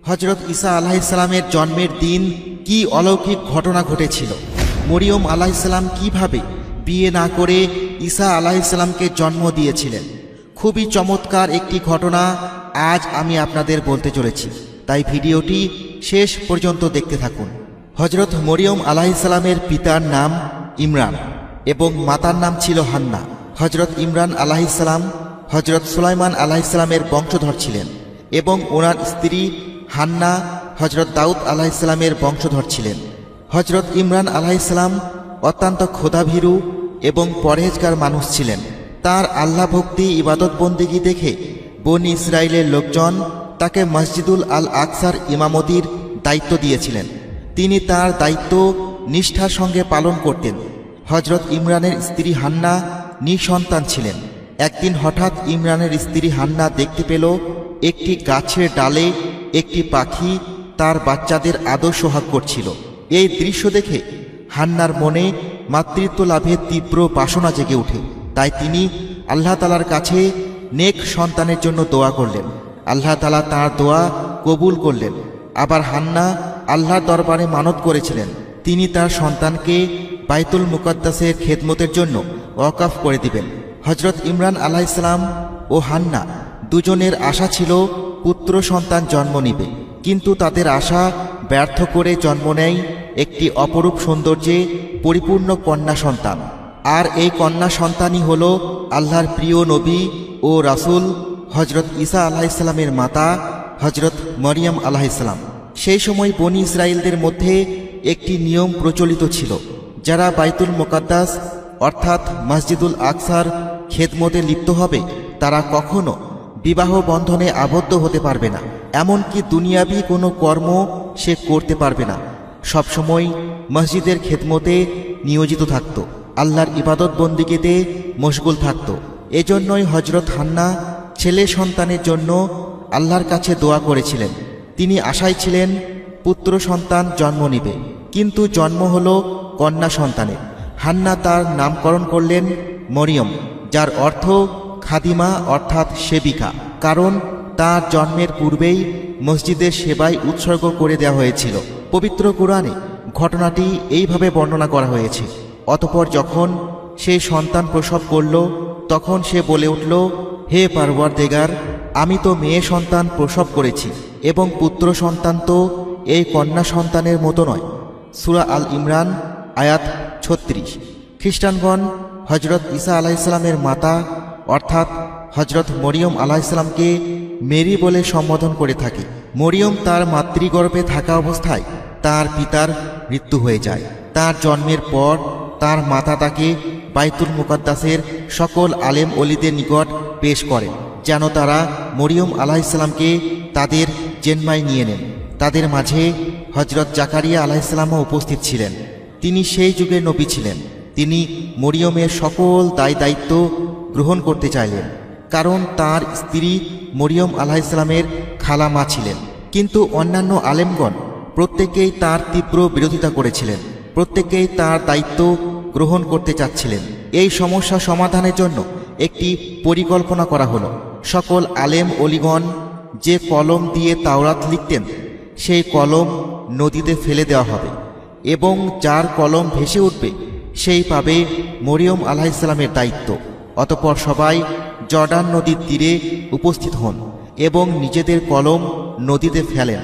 হযরত ঈসা আলাইহিসসালামের জন্মের দিন কি অলৌকিক ঘটনা ঘটেছিল, মরিয়ম আলাইহিসসালাম কিভাবে বিয়ে না করে ঈসা আলাইহিসসালামকে জন্ম দিয়েছিলেন। খুবই চমৎকার একটি ঘটনা আজ আমি আপনাদের বলতে চলেছি, তাই ভিডিওটি শেষ পর্যন্ত দেখতে থাকুন। হযরত মরিয়ম আলাইহিসসালামের পিতার নাম ইমরান এবং মাতার নাম ছিল হান্না। হযরত ইমরান আলাইহিসসালাম হযরত সুলাইমান আলাইহিসসালামের বংশধর ছিলেন এবং ওনার স্ত্রী হান্না হযরত দাউদ আলাইহিসসালামের বংশধর ছিলেন। হযরত ইমরান আলাইহিসসালাম অত্যন্ত খোদাভীরু এবং পরহেজগার মানুষ ছিলেন। তার আল্লাহ ভক্তি ইবাদত বন্দেগী দেখে বনি ইসরায়েলের লোকজন তাকে মসজিদুল আল আকসার ইমামতির দায়িত্ব দিয়েছিলেন। তিনি তার দায়িত্ব নিষ্ঠার সঙ্গে পালন করতেন। হযরত ইমরানের স্ত্রী হান্না নিঃসন্তান ছিলেন। একদিন হঠাৎ ইমরানের স্ত্রী হান্না দেখতে পেল একটি গাছের ডালে একটি পাখি তার বাচ্চাদের আদর সোহাগ করছিল। এই দৃশ্য দেখে হান্নার মনে মাতৃত্ব লাভের তীব্র বাসনা জেগে ওঠে। তাই তিনি আল্লাহ তাআলার কাছে নেক সন্তানের জন্য দোয়া করলেন। আল্লাহ তাআলা তাঁর দোয়া কবুল করলেন। আবার হান্না আল্লাহর দরবারে মানত করেছিলেন তিনি তার সন্তানকে বাইতুল মুকাদ্দাসের খেদমতের জন্য ওয়াকফ করে দিবেন। হযরত ইমরান আলাইহিসসালাম ও হান্না দুজনের আশা ছিল পুত্র সন্তান জন্ম নিবে, কিন্তু তাদের আশা ব্যর্থ করে জন্ম নেয় একটি অপরূপ সৌন্দর্যে পরিপূর্ণ কন্যা সন্তান। আর এই কন্যা সন্তানই হল আল্লাহর প্রিয় নবী ও রাসূল হযরত ঈসা আলাইহিসসালামের মাতা হযরত মরিয়ম আলাইহিসসালাম। সেই সময় বনি ইসরায়েলদের মধ্যে একটি নিয়ম প্রচলিত ছিল, যারা বাইতুল মুকাদ্দাস অর্থাৎ মসজিদুল আকসার খেদমতে লিপ্ত হবে তারা কখনো বিবাহ বন্ধনে আবদ্ধ হতে পারবে না, এমনকি দুনিয়াবি কোনো কর্ম সে করতে পারবে না। সবসময় মসজিদের খেদমতে নিয়োজিত থাকত, আল্লাহর ইবাদত বন্দেগীতে মশগুল থাকত। এজন্যই হযরত হান্না ছেলে সন্তানের জন্য আল্লাহর কাছে দোয়া করেছিলেন। তিনি আশায় ছিলেন পুত্র সন্তান জন্ম নিবে, কিন্তু জন্ম হলো কন্যা সন্তানের। হান্না তার নামকরণ করলেন মরিয়ম, যার অর্থ খাদিমা অর্থাৎ সেবিকা, কারণ তার জন্মের পূর্বেই মসজিদের সেবায় উৎসর্গ করে দেওয়া হয়েছিল। পবিত্র কুরআনে ঘটনাটি এইভাবে বর্ণনা করা হয়েছে। অতঃপর যখন সে সন্তান প্রসব করল তখন সে বলে উঠল, হে পারওয়ারদিগার, আমি তো মেয়ে সন্তান প্রসব করেছি এবং পুত্র সন্তান তো এই কন্যা সন্তানের মতো নয়। সূরা আল ইমরান আয়াত ৩৬। খ্রিস্টানগণ হযরত ঈসা আলাইহিসসালামের মাতা অর্থাৎ হযরত মরিয়ম আলাইহিসসালামকে মেরি বলে সম্বোধন করে থাকে। মরিয়ম তার মাতৃগর্ভে থাকা অবস্থায় তার পিতার মৃত্যু হয়ে যায়। তার জন্মের পর তার মাতা তাকে বাইতুল মুকাদ্দাসের সকল আলেম ওলিদের নিকট পেশ করেন, যেন তারা মরিয়ম আলাইহিসসালামকে তাদের জেনমায় নিয়ে নেন। তাদের মাঝে হযরত জাকারিয়া আলাইহিসসালামও উপস্থিত ছিলেন। তিনি সেই যুগের নবী ছিলেন। তিনি মরিয়মের সকল দায়িত্ব গ্রহণ করতে চাইলেন, কারণ তার স্ত্রী মরিয়ম আলাইহিসসালামের খালামা ছিলেন। কিন্তু অন্যান্য আলেমগণ প্রত্যেকেই তার তীব্র বিরোধিতা করেছিলেন। প্রত্যেকেই তার দায়িত্ব গ্রহণ করতে চাচ্ছিলেন। এই সমস্যা সমাধানের জন্য একটি পরিকল্পনা করা হলো। সকল আলেম ওলিগণ যে কলম দিয়ে তাওরাত লিখতেন সেই কলম নদীতে ফেলে দেওয়া হবে এবং যার কলম ভেসে উঠবে সেই পাবে মরিয়ম আলাইহিসসালামের দায়িত্ব। অতঃপর সবাই জর্ডান নদীর তীরে উপস্থিত হন এবং নিজেদের কলম নদীতে ফেলেন।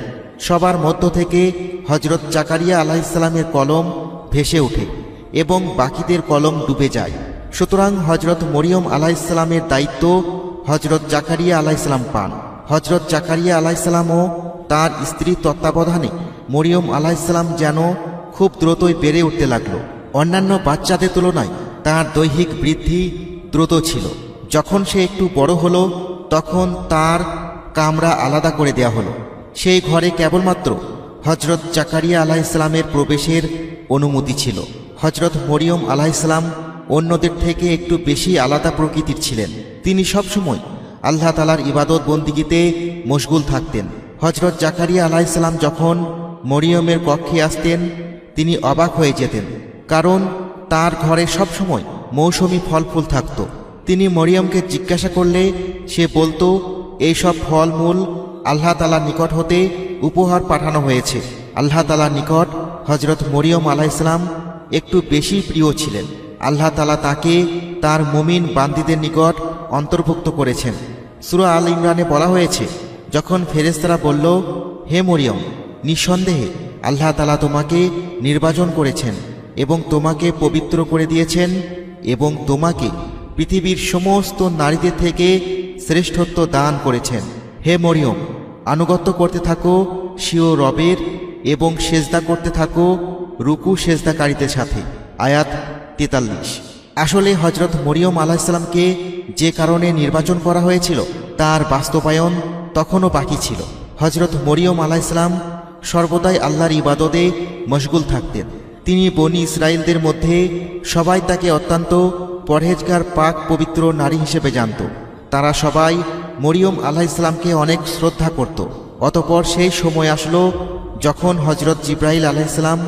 সবার মধ্য থেকে হযরত জাকারিয়া আলাইহিসসালামের কলম ভেসে ওঠে এবং বাকিদের কলম ডুবে যায়। সুতরাং হযরত মরিয়ম আলাইহিসসালামের দায়িত্ব হযরত জাকারিয়া আলাইহিসসালাম পান। হযরত জাকারিয়া আলাইহিসসালামও তার স্ত্রীর তত্ত্বাবধানে মরিয়ম আলাইহিসসালাম যেন খুব দ্রুতই বেড়ে উঠতে লাগল। অন্যান্য বাচ্চাদের তুলনায় তার দৈহিক বৃদ্ধি দ্রুত ছিল। যখন সে একটু বড় হলো তখন তার কামরা আলাদা করে দেয়া হলো। সেই ঘরে কেবলমাত্র হযরত জাকারিয়া আলাইহিসসালামের প্রবেশের অনুমতি ছিল। হযরত মরিয়ম আলাইহিসসালাম অন্যদের থেকে একটু বেশি আলাদা প্রকৃতির ছিলেন। তিনি সবসময় আল্লাহ তাআলার ইবাদত বন্দেগীতে মশগুল থাকতেন। হযরত জাকারিয়া আলাইহিসসালাম যখন মরিয়মের কক্ষে আসতেন তিনি অবাক হয়ে যেতেন, কারণ তার ঘরে সবসময় মৌসুমি ফল ফুল থাকত। তিনি মরিয়মকে জিজ্ঞাসা করলে সে বলতো, এইসব ফলমূল আল্লাহ তাআলার নিকট হতে উপহার পাঠানো হয়েছে। আল্লাহ তাআলার নিকট হযরত মরিয়ম আলাইহিসসালাম একটু বেশি প্রিয় ছিলেন। আল্লাহ তাআলা তাকে তার মুমিন বান্দীদের নিকট অন্তর্ভুক্ত করেছেন। সূরা আল ইমরানে বলা হয়েছে, যখন ফেরেশতারা বলল, হে মরিয়ম, নিঃসন্দেহে আল্লাহ তাআলা তোমাকে নির্বাচন করেছেন এবং তোমাকে পবিত্র করে দিয়েছেন এবং তোমাকে পৃথিবীর সমস্ত নারীদের থেকে শ্রেষ্ঠত্ব দান করেছেন। হে মরিয়ম, আনুগত্য করতে থাকো স্বীয় রবের এবং সেজদা করতে থাকো রুকু সেজদাকারীদের সাথে। আয়াত 43। আসলে হযরত মরিয়ম আলাইহিসসালামকে যে কারণে নির্বাচন করা হয়েছিল তার বাস্তবায়ন তখনও বাকি ছিল। হযরত মরিয়ম আলাইহিসসালাম সর্বদাই আল্লাহর ইবাদতে মশগুল থাকতেন। তিনি বনি ইসরায়েলদের মধ্যে সবাই তাকে অত্যন্ত পরহেজগার পাক পবিত্র নারী হিসেবে জানত। তারা সবাই মরিয়ম আলাইহিসসালামকে অনেক শ্রদ্ধা করত। অতঃপর সেই সময় আসলো যখন হযরত জিবরাইল আলাইহিসসালাম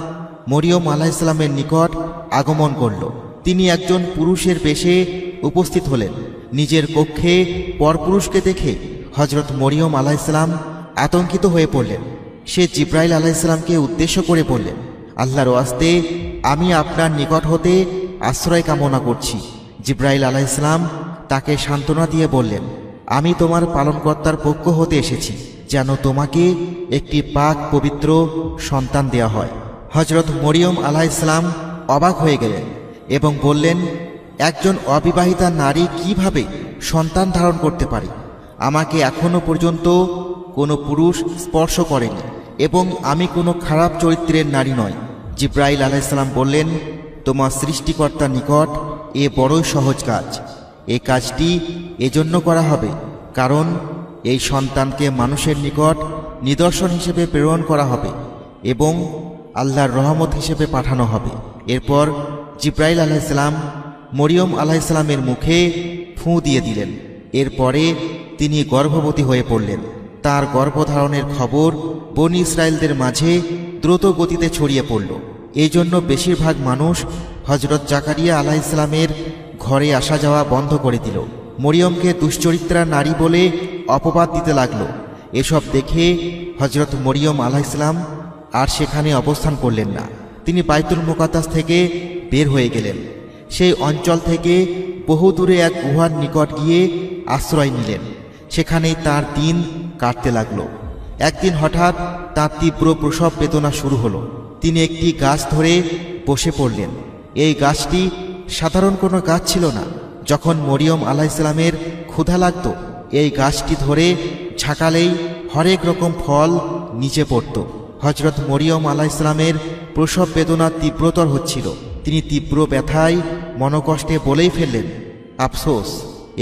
মরিয়ম আলাইহিসসালামের নিকট আগমন করল। তিনি একজন পুরুষের বেশে উপস্থিত হলেন। নিজের কক্ষে পরপুরুষকে দেখে হযরত মরিয়ম আলাইহিসসালাম আতঙ্কিত হয়ে পড়লেন। সে জিবরাইল আলাইহিসসালামকে উদ্দেশ্য করে বললেন, আল্লাহর ওয়াস্তে আমি আপনার নিকট হতে আশ্রয় কামনা করছি। জিবরাইল আলাইহিসসালাম তাকে সান্ত্বনা দিয়ে বললেন, আমি তোমার পালনকর্তার পক্ষ হতে এসেছি, যেন তোমাকে একটি পাক পবিত্র সন্তান দেওয়া হয়। হযরত মরিয়ম আলাইহিসসালাম অবাক হয়ে গেলেন এবং বললেন, একজন অবিবাহিতা নারী কিভাবে সন্তান ধারণ করতে পারে? আমাকে এখনো পর্যন্ত কোনো পুরুষ স্পর্শ করেনি এবং আমি কোনো খারাপ চরিত্রের নারী নয়। জিবরাইল আলাইহিসসালাম বললেন, তোমার সৃষ্টিকর্তার নিকট এ বড়ই সহজ কাজ। এই কাজটি এজন্য করা হবে কারণ এই সন্তানকে মানুষের নিকট নিদর্শন হিসেবে প্রেরণ করা হবে এবং আল্লাহর রহমত হিসেবে পাঠানো হবে। এরপর জিবরাইল আলাইহিসসালাম মরিয়ম আলাইহিসসালামের মুখে ফুঁ দিয়ে দিলেন। এরপরে তিনি গর্ভবতী হয়ে পড়লেন। তার গর্ভধারণের খবর বনি ইসরায়েলদের মাঝে দ্রুত গতিতে ছড়িয়ে পড়ল। এই জন্য বেশিরভাগ মানুষ হযরত জাকারিয়া আলাইহিসসালামের ঘরে আসা যাওয়া বন্ধ করে দিল। মরিয়মকে দুশ্চরিত্রা নারী বলে অপবাদ দিতে লাগলো। এসব দেখে হযরত মরিয়ম আলাইহিসসালাম আর সেখানে অবস্থান করলেন না। তিনি বাইতুল মুকাদ্দাস থেকে বের হয়ে গেলেন। সেই অঞ্চল থেকে বহু দূরে এক গুহার নিকট গিয়ে আশ্রয় নিলেন। সেখানেই তার দিন কাটতে লাগলো। একদিন হঠাৎ তার তীব্র প্রসব বেদনা শুরু হলো। তিনি একটি গাছ ধরে বসে পড়লেন। এই গাছটি সাধারণ কোনো গাছ ছিল না। যখন মরিয়ম আলাইহিসসালামের ক্ষুধা লাগত, এই গাছটি ধরে ঝাঁকালেই হরেক রকম ফল নিচে পড়ত। হযরত মরিয়ম আলাইহিসসালামের প্রসব বেদনা তীব্রতর হচ্ছিল। তিনি তীব্র ব্যথায় মনকষ্টে বলেই ফেললেন, আফসোস,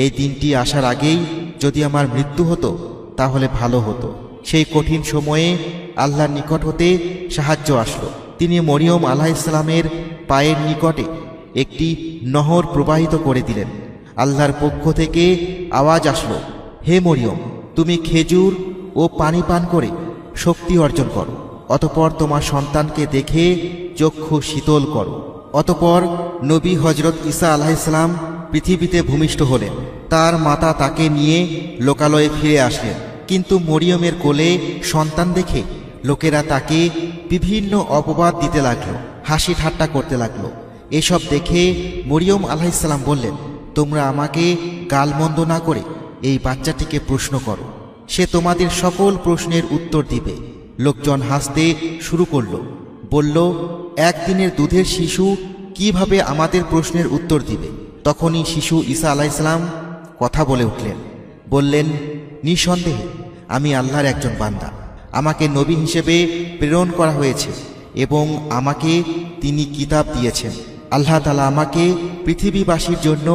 এই দিনটি আসার আগেই যদি আমার মৃত্যু হতো তাহলে ভালো হতো। সেই কঠিন সময়ে আল্লাহর নিকট হতে সাহায্য আসলো। তিনি মরিয়ম আলাইহিসসালামের পায়ের নিকটে একটি নহর প্রবাহিত করে দিলেন। আল্লাহর পক্ষ থেকে আওয়াজ আসলো, হে মরিয়ম, তুমি খেজুর ও পানি পান করে শক্তি অর্জন করো। অতঃপর তোমার সন্তানকে দেখে চক্ষু শীতল করো। অতঃপর নবী হযরত ঈসা আলাইহিসসালাম পৃথিবীতে ভূমিষ্ঠ হলেন। তার মাতা তাকে নিয়ে লোকালয়ে ফিরে আসলেন। কিন্তু মরিয়মের কোলে সন্তান দেখে লোকেরা তাকে বিভিন্ন অপবাদ দিতে লাগলো, হাসি ঠাট্টা করতে লাগলো। এসব দেখে মরিয়ম আলাইহিসসালাম বললেন, তোমরা আমাকে গালমন্দ না করে এই বাচ্চাটিকে প্রশ্ন করো, সে তোমাদের সকল প্রশ্নের উত্তর দিবে। লোকজন হাসতে শুরু করল, বলল, একদিনের দুধের শিশু কিভাবে আমাদের প্রশ্নের উত্তর দিবে? তখনই শিশু ঈসা আলাইহিসসালাম কথা বলে উঠলেন, বললেন, নিঃসন্দেহে আমি আল্লাহর একজন বান্দা। আমাকে নবী হিসেবে প্রেরণ করা হয়েছে এবং আমাকে তিনি কিতাব দিয়েছেন। আল্লাহ তাআলা আমাকে পৃথিবীবাসীর জন্য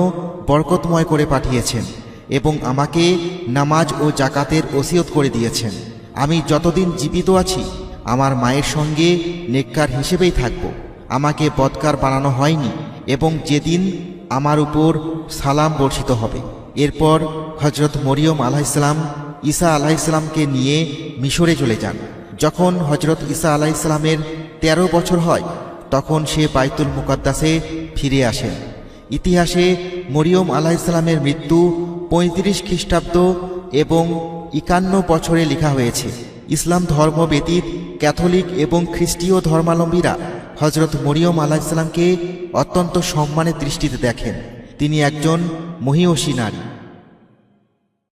বরকতময় করে পাঠিয়েছেন এবং আমাকে নামাজ ও জাকাতের ওসিয়ত করে দিয়েছেন। আমি যতদিন জীবিত আছি আমার মায়ের সঙ্গে নেককার হিসেবেই থাকব। আমাকে বদকার বানানো হয়নি এবং যেদিন আমার উপর সালাম বর্ষিত হবে। এরপর হযরত মরিয়ম আলাইহিসসালাম ঈসা আলাইহিসসালামকে নিয়ে মিশরে চলে যান। যখন হযরত ঈসা আলাইহিসসালামের 13 বছর হয় তখন সে বাইতুল মুকাদ্দাসে ফিরে আসেন। ইতিহাসে মরিয়ম আলাইহিসসালামের মৃত্যু 35 খ্রিস্টাব্দ এবং 51 বছরে লেখা হয়েছে। ইসলাম ধর্ম ব্যতীত ক্যাথলিক এবং খ্রিস্টীয় ধর্মাবলম্বীরা হজরত মরিয়ম আলাইহিসসালামকে অত্যন্ত সম্মানের দৃষ্টিতে দেখেন। তিনি একজন মহিয়সী নারী।